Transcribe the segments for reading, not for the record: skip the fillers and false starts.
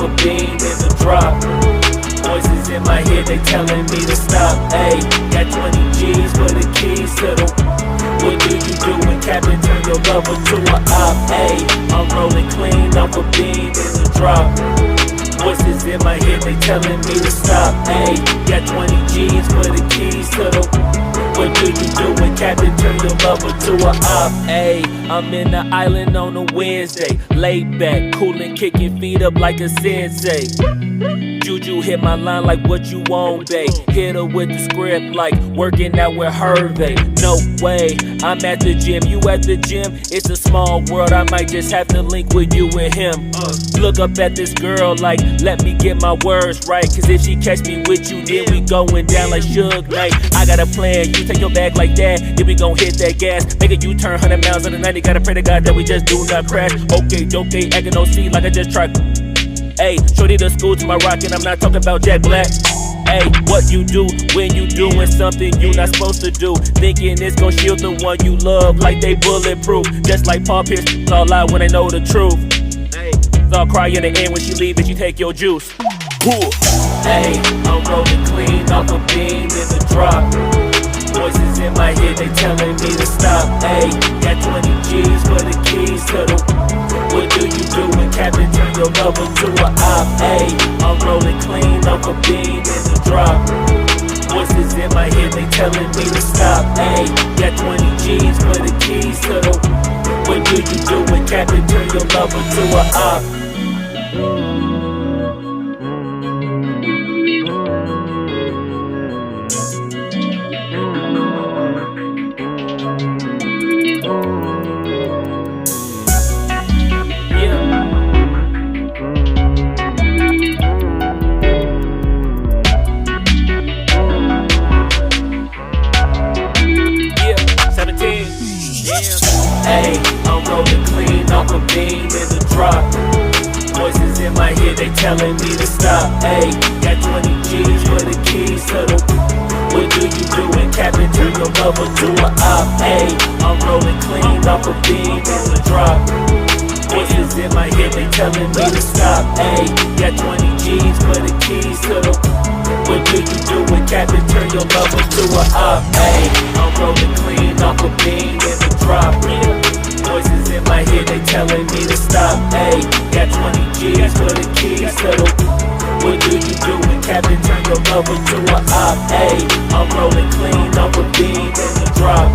off a beam in the drop. Voices in my head, they telling me to stop. Ayy, got 20 G's for the keys to the. What do you do when Captain turn your lover to a op? Ayy, I'm rolling clean off a beam in the drop. Voices in my head, they telling me to stop. Ayy, got 20 G's for the keys to the. What do you do when Captain turn your lover to a op? Ayy, I'm in the island on a Wednesday, laid back, coolin', kicking feet up like a sensei. Juju hit my line like what you want, babe. Hit her with the script like working out with Hervey. No way, I'm at the gym, you at the gym. It's a small world, I might just have to link with you and him. Look up at this girl like, let me get my words right. Cause if she catch me with you, then we going down like Suge Knight. I got a plan, you take your bag like that, then we gon' hit that gas. Make a U-turn 100 miles on the 90, gotta pray to God that we just do not crash. Okay, acting no C like I just tried. Ayy, shorty the school to my rock and I'm not talking about Jack Black. Ayy, what you do when you doing something you not supposed to do? Thinking it's gon' shield the one you love like they bulletproof. Just like Paul Pierce, all out when they know the truth. Ayy, I'll cry in the end when she leave and she take your juice. Ayy, I'm rolling clean off a beam in the drop. Voices in my head, they telling me to stop. Ayy, got 20 G's for the keys to the. What do you do when Captain turn your lover to a op? Ayy, I'm rolling clean off a beam in the drop. Voices in my head, they telling me to stop. Ayy, got 20 G's for the keys to the. What do you do when Captain turn your lover to a op? Ayy, I'm rolling clean off a beam in the drop. Voices in my head, they telling me to stop. Ayy, got 20 G's for the keys to the. What do you do when Captain turn your lover to a op? Ayy, I'm rolling clean off a beam in the drop. Voices in my head, they telling me to stop. Ayy, got 20 G's for the keys to the. What do you do when Captain turn your lover to a op? Ayy, I'm rolling clean off a beam in the drop. Voices in my head, they telling me to stop. Ayy, got 20 G's for the keys to the. What do you do when Captain turn your lover to a op? Ayy, I'm rolling clean off a beam in the drop.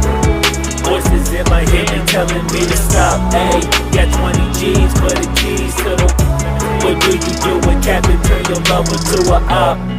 Voices in my head, they telling me to stop. Ayy, got 20 G's for the keys to the. What do you do when Captain turn your lover to a op?